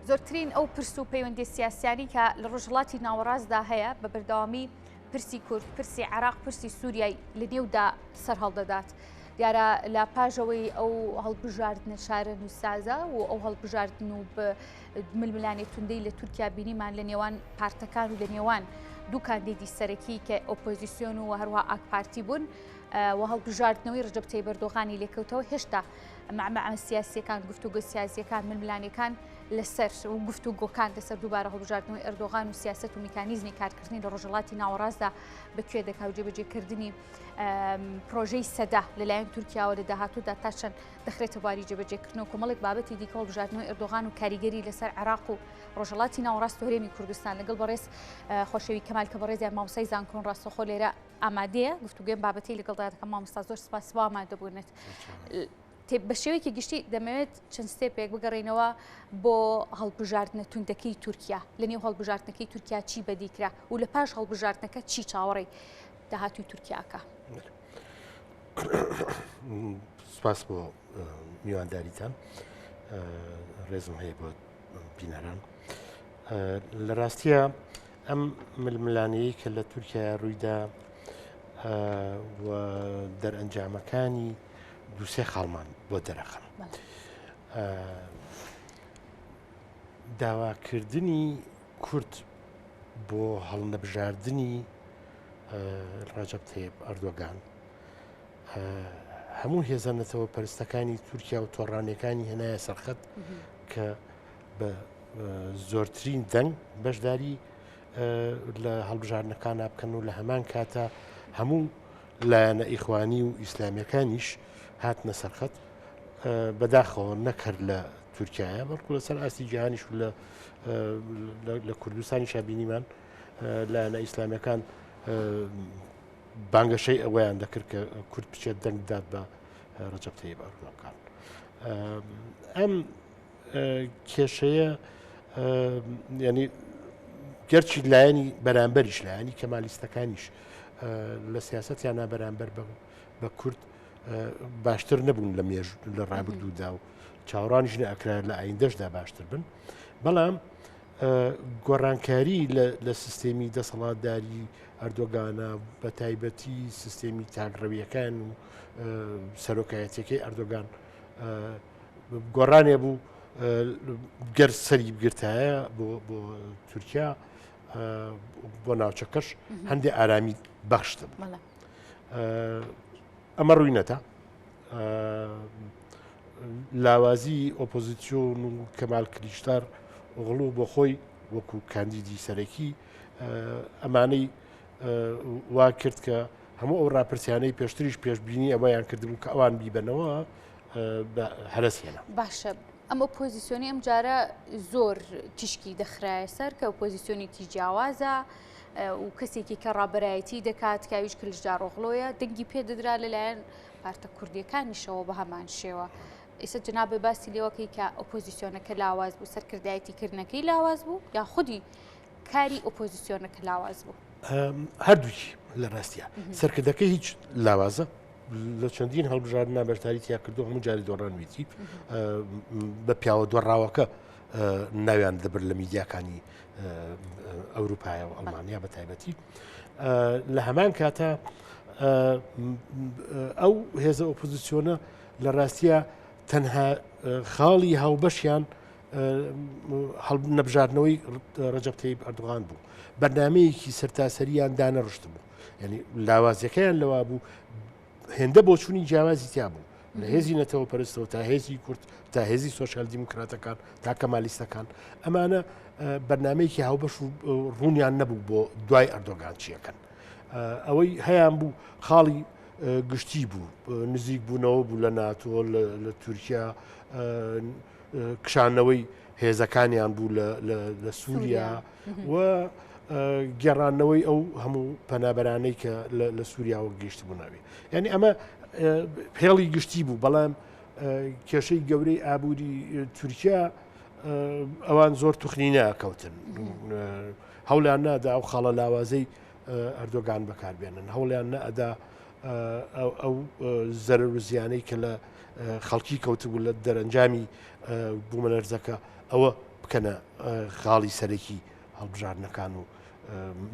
زۆرترین ئەو پرس و پەیوەندی سیاسیانی کە لە ڕۆژهەڵاتی ناوەڕاستدا هەیە بە بەردەوامی پرسی کورد، پرسی عێراق، پرسی سووریای لە نێودا سەر هەڵدەدات. دیارە لە پاژەوەی ئەو هەڵبژاردنە شارە نووسازە و ئەو هەڵبژاردن و ململانی توندەی لە تورکیا بینیمان لە نێوان پارتەکان و لە نێوان دوو کاندیدی سەرەکی کە ئۆپۆزیسیۆن و هەروە ئاک پارتی بوون و هەڵبژاردنەوەی ڕەجەب تەیب ئەردۆغانی لێکەوتەوە. هێشتا معمەعە سیاسیەکان، گفتوگۆ سیاسیەکان، ململانیەکان لەسەر و گفتوگۆکان لەسەر دووبارە هەڵبژاردنەوەی ئەردۆغان و سیاست و میکانیزمی کارکردنی لە ڕۆژهەڵاتی ناوەڕاستدا بەکوێ دەکات و جێبەجێکردنی پرۆژەی سەدا لەلایەن تورکیاوە لە داهاتوودا تا چەند دەخرێتە بواری جێبەجێکردنەوە. کۆمەڵێک بابەتی دیکە هەڵبژاردنەوەی ئەردۆغان و کاریگەری لەسەر عێراق و ڕۆژهەڵاتی ناوەڕاست و هەرێمی کوردستان لەگەڵ بەڕێز خۆشەوی کەمال کە بەڕێزیان مامۆستای زانکۆن ڕاستەوخۆ لێرە ئامادەیە گفتوگوێم بابەتی لەگەڵدا دەکەم. مامۆستا زۆر سپاس بۆ ئامادەبوونت. بە شێوەیەکی گشتی دەمەوێت چەند ستێپێک بگەڕێنەوە بۆ هەڵبژاردنە توندەکەی تورکیا. لە نێو هەڵبژاردنەکەی تورکیا چی بەدیکرا و لە پاش هەڵبژاردنەکە چی چاوەڕێی داهاتووی تورکیاکە؟ سپاس بۆ میوانداریتان، ڕێزم هەیە بۆ بینەران. لە ڕاستیە ئەم ململانەیە کە لە تورکیا ڕوویدا و دەرئەنجامەکانی دووسێ خاڵمان بۆ دەرەخەن. داواکردنی کورد بۆ هەڵنەبژاردننی ڕەجەب تەیب ئەردۆغان هەموو هێزانەتەوە پەرستەکانی تورکیا و تۆڕانەکانی هێنایە سەرخەت کە بە زۆرترین دەنگ بەشداری لە هەڵبژاردنەکانە بکەن و لە هەمان کاتە هەموو لایەنە ئیخوانی و ئیسلامیەکانیش هاتنە سەرخەت بەداخەوە نەکرد لە تورکایە بەڵکو لەسەر ئاستی جیهانیش و لە کوردستانی شابینیمان لایەنە ئیسلامیەکان بانگەشەی ئەوەیان دەکرد کە کورد بچێت دەنگ بدات بە ڕەجەب تەیب ئەردۆغان. ئەم کێشەیە ینی گەرچی لایەنی بەرامبەریش لایەنی کەمالیستەکانیش لە سیاسەتیانە بەرامبەر بە کورد باشتر نەبوون لە ڕابردوودا و چاوەڕانیش نەئەکرا لە ئایندەشدا باشتر بن، بەڵام گۆڕانکاری لە سیستێمی دەسەڵاتداری ئەردۆغانە بە تایبەتی سیستێمی تاگڕەویەکان و سەرۆکایەتەکەی ئەردۆغان گۆڕانێ بوو گەر سەری بگرتایە بۆ تورکیا بۆ ناوچەکەش هەندێک ئارامی بەخشتە بوو. ئەمە ڕووی نەتا لاوازی ئۆپۆزیسیۆن و کەمال کلیشتار ئۆغڵو بۆ خۆی وەکو کاندیدی سەرەکی ئەمانەی وا کرد کە هەموو ئەو ڕاپرسیانەی پێشتریش پێشببینی ئەوەیان کردبوو کە ئەوان بیبەنەوە هەرسێنە. باشە، ئەم ئۆپۆزیسیۆنی ئەم جارە زۆر تیشکی دەخرایە سەر کە ئۆپۆزیسیۆنی جیاوازە و کەسێکی کە ڕابەرایەتی دەکات کاویش کلژدار ڕۆغڵۆیە دەنگی پێدەدرا لەلایەن پارتە کوردیەکانیشەوە بە هەمان شێوە. ئێستا جنابێ باسی لێوەکەی کە ئۆپۆزیسیۆنەکە لاواز بوو، سەرکردایەتی کردنەکەی لاواز بوو یا خودی کاری ئۆپۆزیسیۆنەکە لاواز بوو؟ هەردووکی لە ڕاستیە سەرکردەکەی هیچ لاوازە لە چەندین هەڵبژاردنە بەشداری تیا کردو هەموو جاری دۆڕانویتی بە پیاوە دۆڕاوەکە ناویان دەبر لە میدیاکانی ئەوروپایە و ئەڵمانیا بە تایبەتی. لە هەمان کاتە ئەو هێزە ئۆپۆزیسیۆنە لە ڕاستیە تەنها خاڵی هاوبەشیان هەڵنەبژاردنەوەی ڕەجەب تەیب ئەردۆغان بوو. بەرنامەیەکی سەرتاسەریان دانەڕشت بوو، یعنی لاوازیەکەیان لەوا بوو هێندە بۆچوونی جیاوازی تیا بوو لە هێزی نەتەوە پەرستەوە تا هێزی کورد تا هێزی سۆشیال دیموکراتەکان تا کەمالیستەکان. ئەمانە بەرنامەیەکی هاوبەش و ڕوونیان نەبوو بۆ دوای ئەردۆغان چیەکەن. ئەوەی هەیان بوو خاڵی گشتی بوو، نزیک بوونەوە بوو لە ناتۆ لە تورکیا، کشانەوەی هێزەکانیان بوو لە سووریا و گێڕانەوەی ئەو هەموو پەنابەرانەی کە لە سووریاوە گەیشت بووناوی. یعنی ئەمە پێڵی گشتی بوو، بەڵام کێشەی گەورەی ئابووری تورکیا ئەوان زۆر توخنی ناکەوتن، هەوڵیان نادا ئەو خاڵە لاوازەی ئەردۆغان بەکاربێنن، هەوڵیان نەئەدا ئەو زەرەر و زیانەی کە لە خەڵکی کەوتبوو لە دەرەنجامی بوومەلەرزەکە ئەوە بکەنە خاڵی سەرەکی هەڵبژاردنەکان و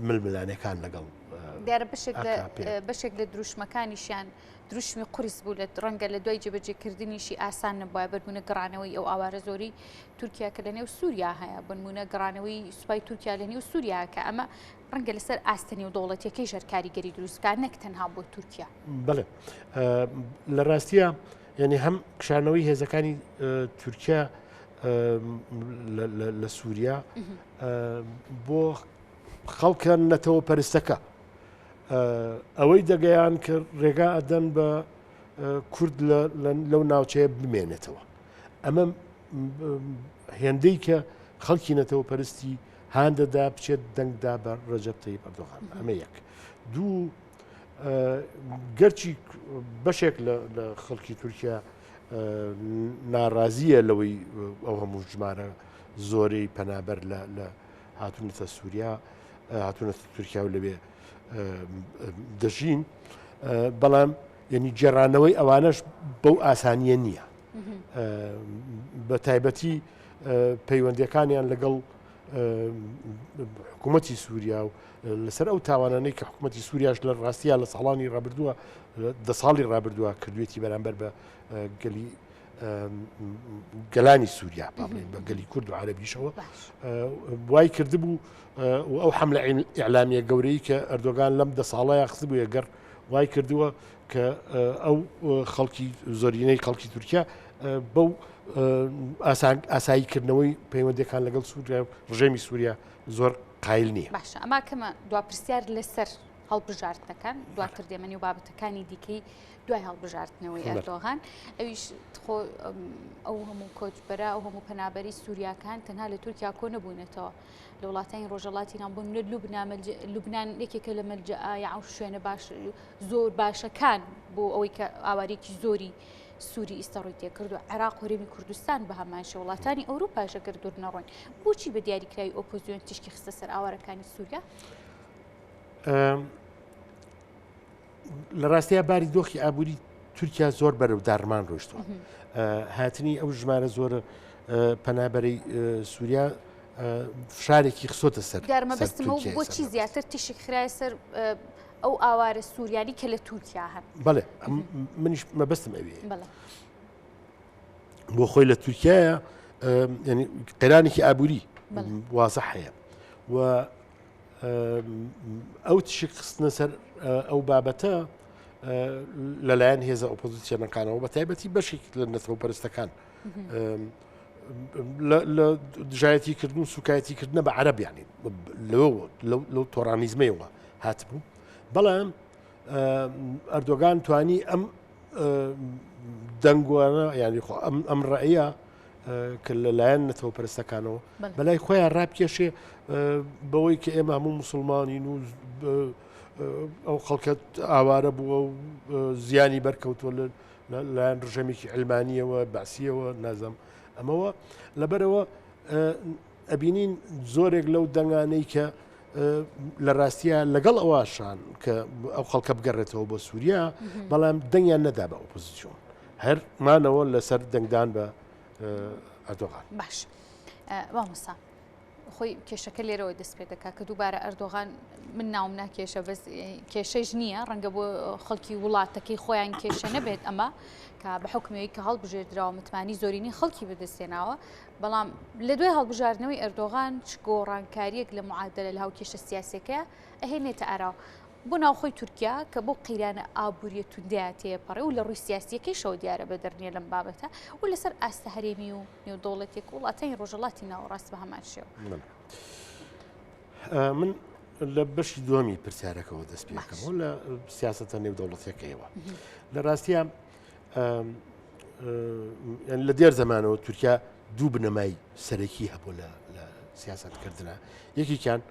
ململانەکان لەگەڵ دیارە بەشێک لە دروشمەکانیشیان دروشمی قورس بوو لە ڕەنگە لە دوای جێبەجێکردنیشی ئاسان نەبووە بەربوونە گەڕانەوەی ئەو ئاوارە زۆری تورکیا کە لە نێو سووریا هەیە بنمونە گەڕانەوەی سوپای تورکیا لە نێو سووریا کە ئەمە ڕەنگە لەسەر ئاستەنی و دەوڵەتیەکەی ژەر کاریگەری دروستکار نەک تەنها بۆ تورکیا. بڵێ لە ڕاستیە یعنی هەم کشانەوەی هێزەکانی تورکیا لە سووریا بۆ خەڵکە نەتەوە پەرستەکە ئەوەی دەگەیان کە ڕێگا ئەدەن بە کورد لەو ناوچەیە بمێنێتەوە. ئەمە هێندەی کە خەڵکی نەتەوە پەرستی هاندەدا بچێت دەنگدا بە ڕەجەب تەیب ئەردۆغان. ئەمە یەک. دوو، گەرچی بەشێک لە خەڵکی تورکیا ناڕازیە لەوەی ئەو هەموو ژمارە زۆرەی پەنابەر لە هاتوونەتە سووریا هاتوونەتە تورکیا و لەوێ دەژین، بەڵام یعنی جێڕانەوەی ئەوانەش بەو ئاسانیە نییە. بە تایبەتی پەیوەندیەکانیان لەگەڵ حکوومەتی سووریا و لەسەر ئەو تاوانانەی کە حکوومەتی سووریاش لە ڕاستیە لە ساڵانی ڕابردووە 10 ساڵی ڕابردووە کردوێتی بەرامبەر بە گەلانی سووریا بڵێن بە گەلی کورد و عەرەبیشەوە وای کردبوو و ئەو حەملە ئیعلامیە گەورەی کە ئەردۆغان لەم 10 ساڵەیە خستبوو یەگەر وای کردووە کە ئەو خەڵکی زۆرینەی خەڵکی تورکیا بەو ئاساییکردنەوەی پەیوەندیەکان لەگەڵ سووریا ڕژێمی سووریا زۆر قایل نییە. باشە، ئەما کەمە دواپرسیار لەسەر هەڵبژاردنەکان دواتر دێمەنی و بابەتەکانی دیکەی دوای هەڵبژاردنەوەی ئەردۆغان ئەویش ئەو هەموو کۆچبەرە ئەو هەموو پەنابەری سووریاکان تەنها لە تورکیا کۆ نەبوونێتەوە لە وڵاتانی ڕۆژهەڵاتی ناوبوون لە لوبنان یەکێکە لە مەلجەئە یاعو شوێنە باش زۆر باشەکان بۆ ئەوەی کە ئاوارێکی زۆری سووری ئیسەڕۆی تێکردو عێراق و هەرێمی کوردستان بە هەمانشە وڵاتانی ئەوروپاش ئەگەر دوور نەڕۆین بۆچی بە دیاریکراوی ئۆپۆزیۆن تیشکی خستە سەر ئاوارەکانی سووریا؟ لە ڕاستیە باری دۆخی ئابووری تورکیا زۆر بەرەو داڕمان ڕۆیشتووە. هاتنی ئەو ژمارە زۆرە پەنابەرەی سووریا فشارێکی خسۆتە سەر گەرمەبەستمە بۆچی زیاتر تیشک خرایە سەر ئەو ئاوارە سووریانی کە لە تورکیا هەن؟ بەڵێ منیش مەبەستم ئەوێ بۆ خۆی لە تورکیایە ینی قەیرانێکی ئابووری وازە هەیە و ئەو تشک خستنە سەر ئەو بابەتە لەلایەن هێزە ئۆپۆزیسیۆنەکانەوە بە تایبەتی بەشێک لە نەتەوە پەرستەکان لە دژایەتیکردن و سوکایەتیکردنە بە عەرەب یعنی لەو تۆڕانیزمەیەوە هاتبوو. بەڵام ئەردۆغان توانی ئەم دەنگوانە یعنی ئەم ڕائەیە کە لەلایەن نەتەوە پەرستەکانەوە بەلای خۆیان ڕابکێشێ بەوەی کە ئێمە هەموو موسڵمانین و ئەو خەڵکە ئاوارە بووە و زیانی بەرکەوتووە لەلایەن ڕژەمێکی ئەلمانیەوە باسیەوە نازەم ئەمەوە لەبەرەوە ئەبینین زۆرێک لەو دەنگانەی کە لە ڕاستیە لەگەڵ ئەواشان کە ئەو خەڵکە بگەڕێتەوە بۆ سووریا بەڵام دەنگیان نەدا بە ئۆپۆزیسیۆن هەرمانەوە لەسەر دەنگدان بە ئەردۆغان. باش مامۆستا خۆی کێشەکە لێرەوە دەست پێ دەکات کە دووبارە ئەردۆغان من ناوم ناکێشە بەس کێشەش نییە ڕەنگە بۆ خەڵکی وڵاتەکەی خۆیان کێشە نەبێت ئەمە کە بە حکمەوەی کە هەڵبژێردراوە متمانی زۆرینی خەڵکی بەدەستێناوە بەڵام لە دوای هەڵبژاردنەوەی ئەردۆغان چ گۆڕانکاریەک لە معادلە لە هاوکێشە سیاسەکەیە ئەهێنێتە ئاراوە بۆ ناوخۆی تورکیا کە بۆ قەیرانە ئابووریە توندەیە تێپەڕێ و لە ڕووی سیاسیەکەیشەوە دیارە بە دەرنیە لەم بابەتە و لەسەر ئاستە هەرێمی و نێودەوڵەتێک و وڵاتانی ڕۆژهەڵاتی ناوەڕاست بە هەمان شێوە. من لە بەشی دووەمی پرسیارەکەەوە دەست پێکەمەوە لە سیاسەتە نێودەوڵەتیەکەیەوە لە ڕاستیە لە دێر زەمانەوە تورکیا دوو بنەمای سەرەکی هەبوو لە سیاسەتکردنە یەکێکیان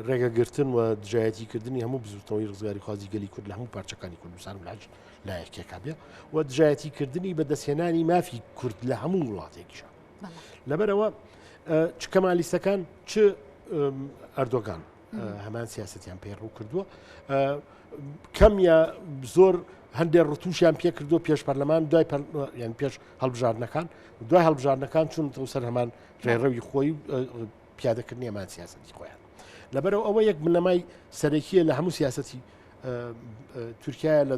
ڕێگەگرتن و دژایەتیکردنی هەموو بزوتنەوەی ڕزگاری خوازی گەلی کورد لە هەموو پارچەکانی کوردستان و لایەکێکا بێ و دژایەتیکردنی بەدەستهێنانی مافی کورد لە هەموو وڵاتێکیشە لەبەرەوە چ کەمالیستەکان چ ئەردۆغان هەمان سیاسەتیان پێڕوو کردووە کەم یا زۆر هەندێک ڕتوشیان پێ کردو پێش پەرلەمان دوای یان پێش هەڵبژاردنەکان دوای هەڵبژاردنەکان چون سەر هەمان ڕێڕەوی خۆی پیادەکردنی ئەمان سیاسەتی خۆیان لەبەرەوە ئەوە یەک بنەمای سەرەکیە لە هەموو سیاسەتی تورکیا لە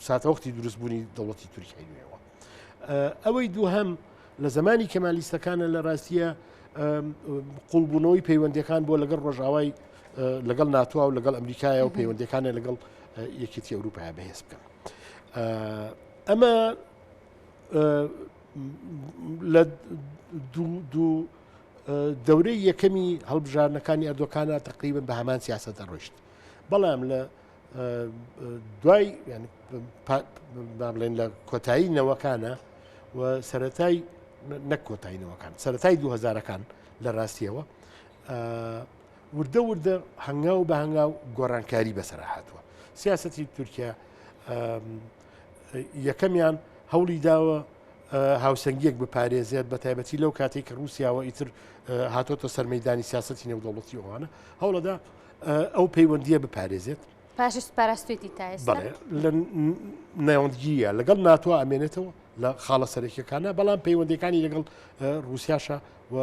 ساتەوەختی دروستبوونی دەوڵەتی تورکیای نوێەوە ئەوەی دووهەم لە زمانی کەمالیستەکانە لە ڕاستیە قوڵبوونەوەی پەیوەندیەکان بۆ لەگەڵ ڕۆژاوای لەگەڵ ناتووە و لەگەڵ ئەمریکایە و پەیوەندیەکانە لەگەڵ یەکێتی ئەوروپایە بەهێز بکەن ئەمە لە دوو دەورەی یەکەمی هەڵبژارنەکانی ئەردۆکانە تقریبن بە هەمان سیاسەتە ڕۆیشت بەڵام لە دوای بڵێن لە کۆتایینەوەکانە و سەرەتای نەک کۆتایینەوەکان سەرەتای 2000ەکان لە ڕاستیەوە وردە وردە هەنگاو بە هەنگاو گۆڕانکاری بەسەر هاتووە سیاسەتی تورکیا یەکەمیان هەوڵی داوە هاوسەنگیەک بپارێزێت بە تایبەتی لەو کاتێک کە رووسیاوە ئیتر هاتۆتە سەرمەیدانی سیاسەتی نێودەوڵەتی ئەوانە هەوڵەدا ئەو پەیوەندیە بپارێزێت پاشش پاراستوێتی تا ئێستا لە نەوەندگیە لەگەڵ ناتوە ئەمێنێتەوە لە خاڵە سەرەکیەکانە بەڵام پەیوەندەکانی لەگەڵ رووسیاشە و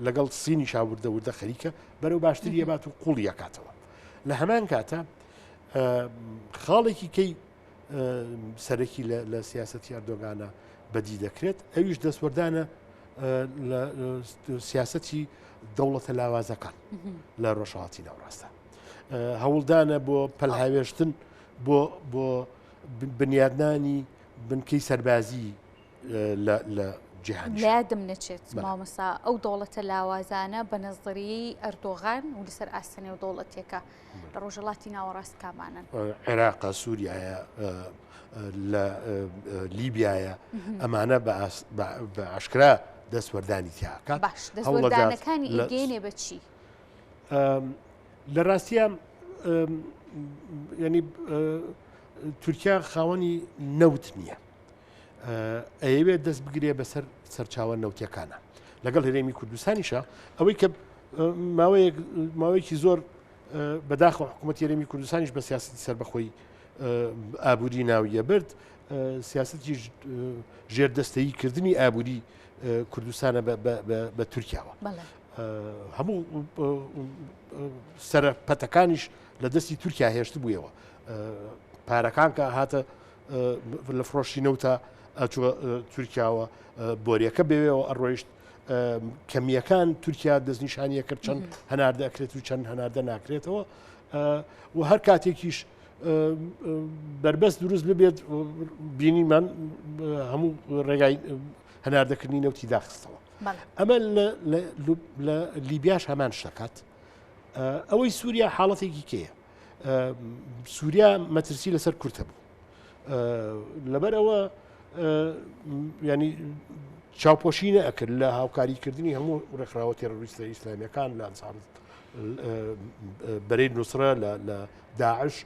لەگەڵ سینی شاوردە وردە خەریکە بەرەو باشتری ێبات و قوڵی یەکاتەوە لە هەمان کاتە خاڵێکی کەی سەرەکی لە سیاسەتی ئەردۆغانە بەدی دەکرێت ئەویش دەسوەردانە لە سیاسەتی دەوڵەتە لاوازەکان لە ڕۆژهەڵاتی ناوڕاستە هەوڵدانە بۆ پەلهاوێشتن بۆ بنیادنانی بنکەی سەربازی لە جیهانی لادم نەچێت مامەسا ئەو دەوڵەتە لاوازانە بە نەزەریەی ئەردۆغان و لەسەر ئاستەنێ و دەوڵەتێکە لە ڕۆژهەڵاتی ناوەڕاست کامانن عێراقە سووریایە لە لیبیایە ئەمانە بە عشکرا دەسوەردانی تیاکات باش دەسوەردانەکانی ئیگەینێ بە چی لە ڕاستیان ینی تورکیا خاوەنی نەوت نییە ئەیەوێت دەست بگرێ بەسەر سەرچاوە نەوتیەکانە لەگەڵ هەرێمی کوردستانیشە ئەوەی کە ماوەیەکی زۆر بەداخە حکوومەت هەرێمی کوردستانیش بە سیاستی سەربەخۆی ئابووری ناویە برد سیاستی ژێردەستەییکردنی ئابووری کوردستانە بە تورکیاوە هەموو سەرپەتەکانیش لە دەستی تورکیا هێشت بوویەوە پارەکان کە هاتە لە فرۆشتی نەوتە ئەچوە تورکیاوە بۆریەکە بێوێەوە ئەڕۆیشت کەمیەکان تورکیا دەستنیشانیە کرد چەند هەناردە ئەکرێت و چەند هەناردە ناکرێتەوە و هەر کاتێکیش بربەست دروست ببێت بینیمان هەموو ڕێگای هەناردەکردنی نەوتی داخستەوە ئەمە لە لیبیاش هەمان شتەکات ئەوەی سووریا حاڵەتێکی کەیە سووریا مەترسی لەسەر کورتە بوو لەبەرەوە ینی چاوپۆشینە ئەکرد لە هاوکاریکردنی هەموو ڕێکخراوە تێڕۆریستە ئیسلامیەکان لە ئەنسار بەرەی نووسرە لە داعش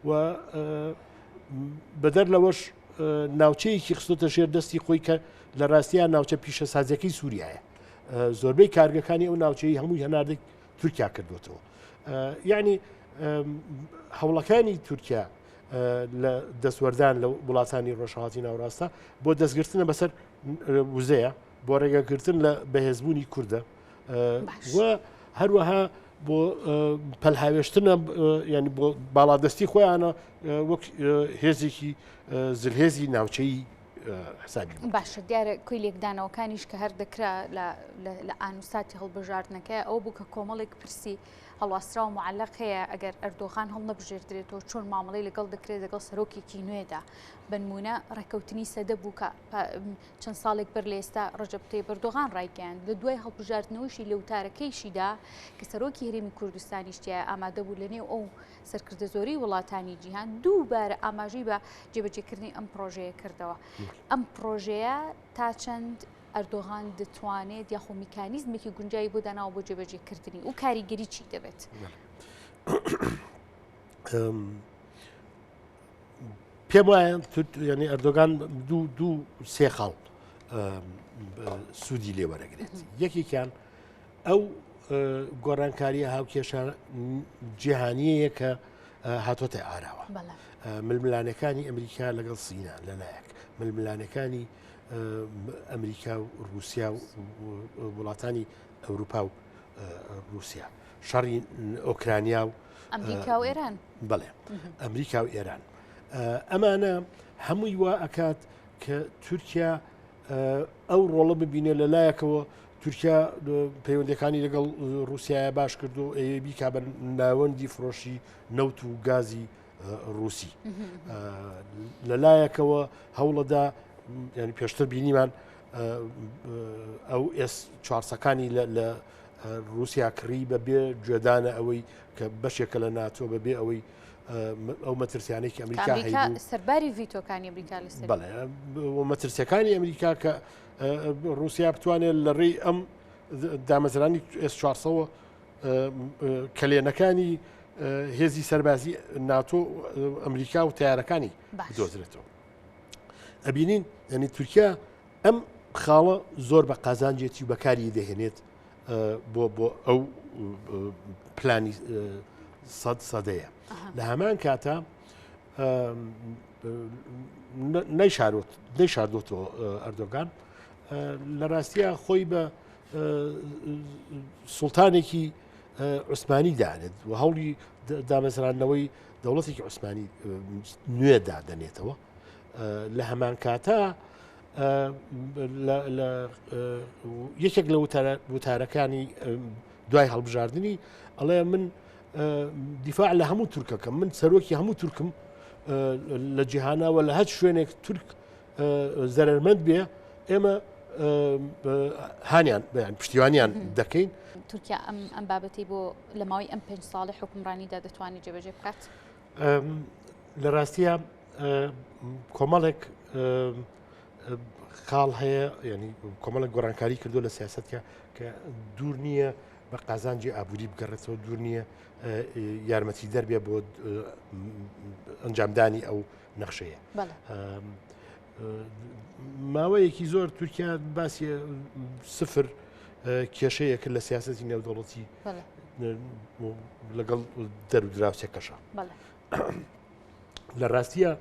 و بەدەر لەوەش ناوچەیەکی خستۆتە ژێر دەستی خۆی کە لە ڕاستیان ناوچە پیشە سازەکەی سووریایە زۆربەی کارگەکانی ئەو ناوچەی هەمووی هەناردەی تورکیا کردوێتەوە یعنی هەوڵەکانی تورکیا لە دەسوەردان لە وڵاتانی ڕۆژهەڵاتی ناوڕاستە بۆ دەستگرتنە بەسەر وزەیە بۆ ڕێگەگرتن لە بەهێزبوونی کووردە و هەروەها بۆ پەلهاوێشتنە ینی بۆ باڵادەستی خۆیانە وەک هێزێکی زلهێزی ناوچەی حسابی باشە دیارە کوی لێکدانەوەکانیش کە هەر دەکرا لە ئانووساتی هەڵبژاردنەکە ئەو بوو کە کۆمەڵێک پرسی هەڵواسترا و معلق هەیە ئەگەر ئەردۆغان هەڵ نەبژێردرێتەوە چۆن مامەڵەی لەگەڵ دەکرێت لەگەڵ سەرۆکێکی نوێدا بنمونە ڕێکەوتنی سەدە بوو کە چەند ساڵێک بەر لە ئێستا ڕەجەب تەیب ئەردۆغان ڕایگەیاند لە دوای هەڵبژاردنەوەشی لە وتارەکەیشیدا کە سەرۆکی هەرێمی کوردستانیشتیایە ئامادە بوو لەنێو ئەو سەرکردە زۆری وڵاتانی جیهان دووبارە ئاماژەی بە جێبەجێکردنی ئەم پرۆژەیە کردەوە ئەم پرۆژەیە تا چەند ئەردۆغان دەتوانێت یاخۆ میکانیزمێکی گونجایی بۆ داناوە بۆ جێبەجێکردنی و کاریگەری چی دەبێت پێم وایە ینی ئەردۆغان دوو سێ خاڵ سوودی لێ وەرەگرێت یەکێکیان ئەو گۆڕانکاریە هاوکێشە جیهانیەیە کە هاتۆتە ئاراوە ململانەکانی ئەمریکا لەگەڵ سینا لەلایەک ململانەکانی ئەمریکا و رووسیا و وڵاتانی ئەوروپا و رووسیا شەڕی ئۆکرانیا و ئەمریکا و ئێران بڵێ ئەمریکا و ئێران ئەمانە هەمووی وا ئەکات کە تورکیا ئەو ڕۆڵە ببینێ لەلایەکەوە تورکیا پەیوەندەکانی لەگەڵ رووسایە باش کرد و بیکا بە ناوەندی فرۆشی نەوت و گازی رووسی لەلایەکەوە هەوڵەدا ینی پێشتر بینیمان ئەو چوارسەکانی لە رووسیا کڕی بەبێ گوێدانە ئەوەی کە بەشێکە لە ناتۆ بەبێ ئەوەی ئەو مەترسیانەی کە ئەمریکا هەیە سەرباری ڤیتۆکانی ئەمریکا لەسەر بەڵێ مەترسیەکانی ئەمریکا کە رووسیا بتوانێت لە ڕێی ئەم دامەزرانی S400 کلێنەکانی هێزی سەربازی ناتۆ ئەمریکا و تیارەکانی بدۆزرێتەوە ئەبینین ینی تورکیا ئەم خاڵە زۆر بە قازانجێتی و بەکاری دەهێنێت بۆ ئەو پلانی سەدەیە لە هەمان کاتە نەیشاردۆتەوە ئەردۆگان لە ڕاستیە خۆی بە سوڵتانێکی عوسمانی دانێت و هەوڵی دامەزرانەوەی دەوڵەتێکی عوسمانی نوێدا دەنێتەوە لە هەمان کاتە یەکێک لە وتارەکانی دوای هەڵبژاردننی ئەڵێ من دیفاع لە هەموو تورکەکەم من سەرۆکی هەموو تورکم لە جیهاناوە لە هەچ شوێنێک تورک زەرمەند بێ ئێمە هانیان بەیان پشتیوانیان دەکەین تورکیا ئەم بابەتی بۆ لە ماوەی ئەم 5 ساڵی حکومڕانیدا دەتوانێت جێبەجێ بکات لە ڕاستیە کۆمەڵێک خاڵ هەیە ینی کۆمەڵک گۆڕانکاری کردو لە سیاستکە کە دوور نییە بە قازانجی ئابووری بگەڕێتەوە دوور نییە یارمەتی دەربێ بۆ ئەنجامدانی ئەو نەخشەیە ماوەیەکی زۆر تورکیا باسی سفر کێشەیە کرد لە سیاسەتی نێودەوڵەتی لەگەڵ دەرودراوسێکەشە لە ڕاستیە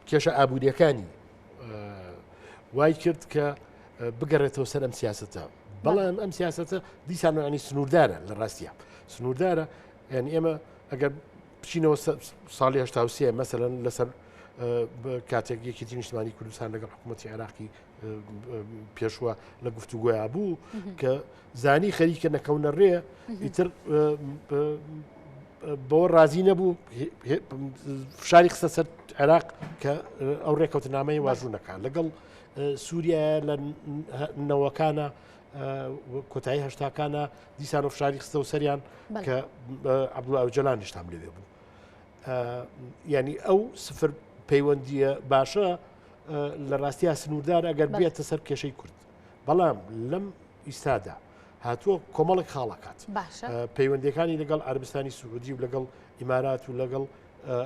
کێشە ئابوووریەکانی وای کرد کە بگەڕێتەوە سەر ئەم سیاستە بەڵام ئەم سیاستە دیسانانی سنووردارە لە ڕاستیە سنووردارە یعنی ئێمە ئەگەر بچینەوە ساڵی 1970 مەسەلەن لەسەر کاتێک یەکێتی نیشتمانی کوردستان لەگەڵ حکوومەتی عێراقی پێشوە لە گفتوگۆیان بوو کە زانی خەریکە نەکەونە ڕێ ئیتر بۆ ڕازی نەبوو فشاری خستە سەر عێراق کە ئەو ڕێکەوتنامەی واژوو نەکات لەگەڵ سووریا لە نەوەکانە کۆتایی هەشتاکانە دیسان و فشاری خستە و سەریان کە عەبدوڵڵا ئۆجەلان نیشتام لێوێ بوو ینی ئەو سفر پەیوەندیە باشە لە ڕاستیە سنووردار ئەگەر بێتە سەر کێشەی کورد بەڵام لەم ئیستادا هاتووە کۆمەڵێک خاڵەکات پەیوەندەکانی لەگەڵ عەربستانی سوودی و لەگەڵ ئیمارات و لەگەڵ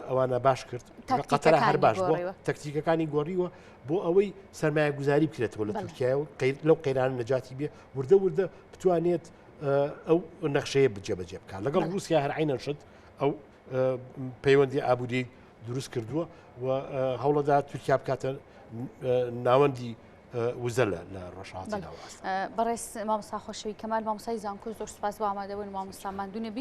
ئەوانە باش کرد قەتەر هەر باش بۆ تەکتیکەکانی گۆڕیوە بۆ ئەوەی سەرمایە گوزاری بکرێتەوە لە تورکیا و لەو قەیران نەجاتی بێ وردە وردە بتوانێت ئەو نەخشەیە بجێبەجێ بکات لەگەڵ رووسیا هەر عینەن شت ئەو پەیوەندی ئابووری دروست کردووە و هەوڵەدا تورکیا بکاتە ناوەندی وزە لە ڕۆژهاتی ناوەڕاست بەڕێز مامۆستا خۆشەوی کەمال مامۆستای زانکۆ زۆر سوپاس بۆ ئامادەبوون مامۆستامان دوو نەبی